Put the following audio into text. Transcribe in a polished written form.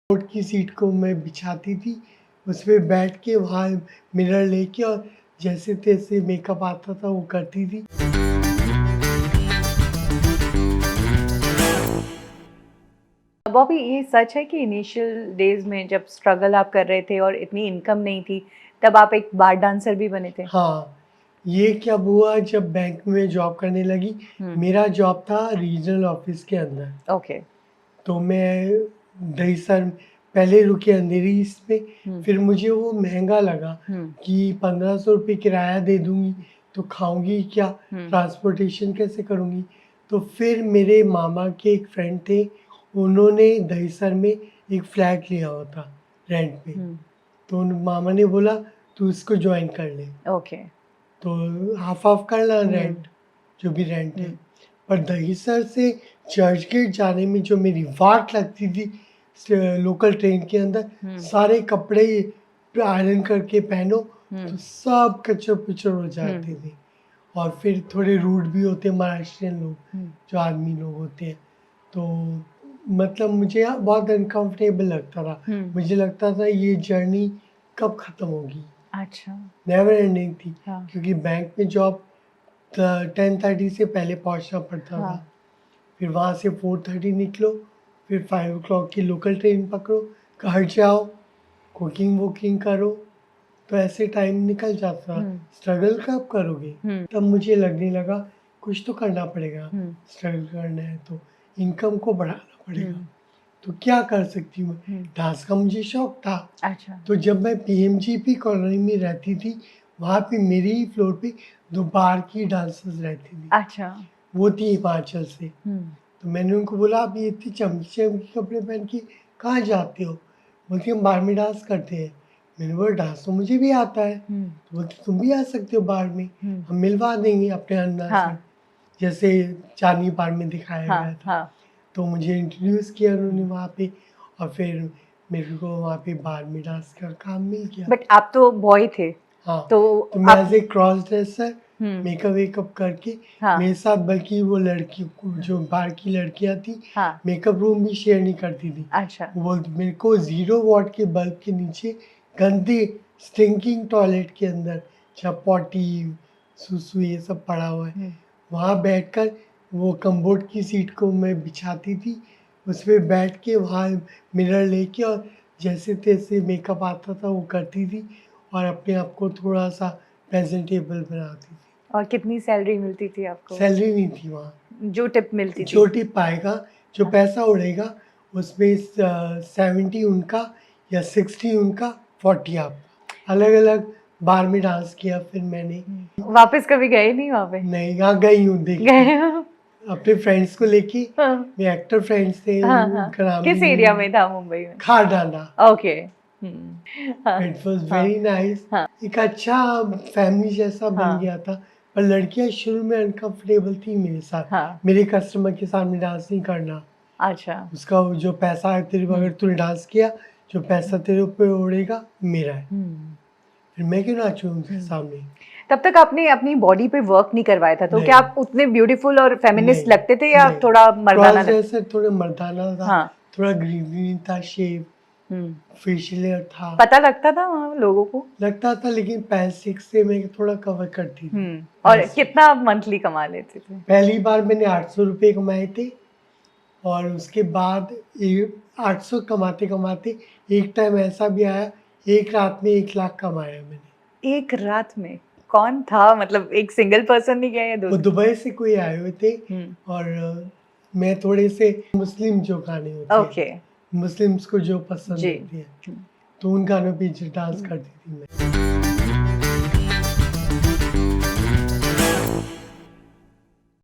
Court की seat को मैं बिछाती थी, उसपे बैठ के वहाँ मिरर लेके और जैसे तैसे मेकअप आता था वो करती थी। बॉबी, ये सच है कि इनिशियल डेज में जब स्ट्रगल आप कर रहे थे और इतनी इनकम नहीं थी, तब आप एक बार डांसर भी बने थे? हाँ, ये क्या हुआ जब बैंक में जॉब करने लगी, मेरा जॉब था रीजनल ऑफिस के अंदर। ओके। तो मैं दहीसर पहले रुकी अंधेरी इसमें, फिर मुझे वो महँगा लगा कि 1500 रुपये किराया दे दूँगी, तो खाऊँगी क्या? ट्रांसपोर्टेशन कैसे करूँगी? तो फिर मेरे मामा के एक फ्रेंड थे, उन्होंने दहीसर में एक फ्लैट लिया हुआ था रेंट पे। तो उन मामा ने बोला, "तू इसको जॉइन कर ले।" ओके। तो हाफ-हाफ कर ला रेंट, जो भी रेंट है। पर दहीसर से चर्चगेट जाने में जो मेरी वाट लगती थी लोकल ट्रेन के अंदर, सारे कपड़े आयरन करके पहनो तो सब कचर-पिचर हो जाते थे। और फिर थोड़े रूड भी होते हैं महाराष्ट्रियन लोग, जो आर्मी लोग होते हैं। तो मतलब मुझे बहुत अनकंफर्टेबल लगता था। मुझे लगता था ये जर्नी कब ख़त्म होगी? अच्छा। नेवर एंडिंग थी, हाँ। क्योंकि बैंक में जॉब 10:30 से पहले पहुंचना पड़ता था। फिर वहाँ से 4:30 निकलो, फिर 5 o'clock की लोकल ट्रेन पकड़ो, घर जाओ, कुकिंग वुकिंग करो, तो ऐसे टाइम निकल जाता था। स्ट्रगल कब करोगे? तब मुझे लगने लगा कुछ तो करना पड़ेगा, स्ट्रगल करना है तो इनकम को बढ़ाना पड़ेगा। तो क्या कर सकती हूँ? डांस का मुझे शौक था। अच्छा। तो जब मैं पीएमजीपी कॉलोनी में रहती थी, वहाँ पे मेरे ही फ्लोर पे 2 बाहर की डांसर्स रहती थी। अच्छा। वो थी हिमाचल से। तो मैंने उनको बोला, "आप ये इतनी चमकी-चमकी कपड़े पहन के कहाँ जाते हो?" बोलती, "हम बार में डांस करते हैं।" मैंने बोला, "डांस तो मुझे भी आता है।" तो बोलती, "तुम भी आ सकते हो बार में, हम मिलवा देंगे अपने अंदाज़ से।" जैसे चांदनी बार में दिखाया गया था। तो मुझे इंट्रोड्यूस किया उन्होंने वहाँ पे, और फिर मेरे को वहाँ पे बार में डांस का काम मिल गया। बट आप तो बॉय थे, हाँ, तो तो मैं आप as a cross dresser makeup wake up करके मेरे साथ, बल्कि वो लड़की जो बाहर की लड़कियाँ थी, मेकअप रूम भी शेयर नहीं करती थी। अच्छा। वो मेरे को 0 वॉट के बल्ब के नीचे गंदे स्टिंकिंग टॉयलेट के अंदर, जहाँ पॉटी, सुसु ये सब पड़ा हुआ है, वहाँ बैठकर वो कम्बोर्ड की सीट को मैं बिछाती थी, उसपे बैठ के वहाँ मिरर लेके और जैसे तैसे मेकअप आता था वो करती थी, और अपने आप को थोड़ा-सा प्रेज़ेंटेबल बनाती थी। और कितनी सैलरी मिलती थी आपको? सैलरी नहीं थी वहाँ। जो टिप मिलती थी? जो टिप आएगा, जो पैसा उड़ेगा, उसमें 70 उनका या 60 उनका, 40 आपका। अलग-अलग बार में डांस किया फिर मैंने। वापस कभी गए नहीं वहाँ पे? नहीं, हाँ गई हूँ देखने। गए हो? अपने फ्रेंड्स को लेके, हाँ। मेरे एक्टर फ्रेंड्स थे, उनका नाम भी किस नहीं एरिया है। में था मुंबई में? खारदाना। ओके। हाँ। इट वाज़ हाँ। Very nice. हाँ। एक अच्छा फैमिली जैसा बन गया था। पर लड़कियाँ शुरू में अनकंफर्टेबल थी मेरे साथ। हाँ। मेरे कस्टमर के सामने डांस नहीं करना। अच्छा। उसका वो जो पैसा है तेरे, अगर तूने डांस किया, जो पैसा तेरे ऊपर उड़ेगा मेरा है। फिर मैं क्यों नाचूँ उनके सामने? तब तक आपने अपनी बॉडी पे वर्क नहीं करवाया था, तो क्या नहीं, आप उतने ब्यूटीफुल और फेमिनिस्ट नहीं, लगते थे या नहीं। थोड़ा मर्दाना क्रॉस लगते? ड्रेसर थोड़ा मर्दाना था, हाँ। थोड़ा ग्रीन था शेव, फेशियल हेयर था। पता लगता था वहाँ लोगों को? लगता था, लेकिन पैसे से मैं थोड़ा कवर करती थी। और पैसे। कितना आप मंथली कमा लेते थे? पहली बार मैंने 800 रुपये कमाए थे, और उसके बाद 800 कमाते-कमाते एक टाइम ऐसा भी आया, एक रात में 1 लाख कमाया मैंने। एक रात में? कौन था? मतलब एक सिंगल पर्सन नहीं गया या वो 2? दुबई से कोई आए हुए थे, और मैं थोड़े से मुस्लिम जो गाने होते हैं, ओके। मुस्लिम्स को जो पसंद जी। होते हैं, तो उन गानों पे डांस करती थी मैं।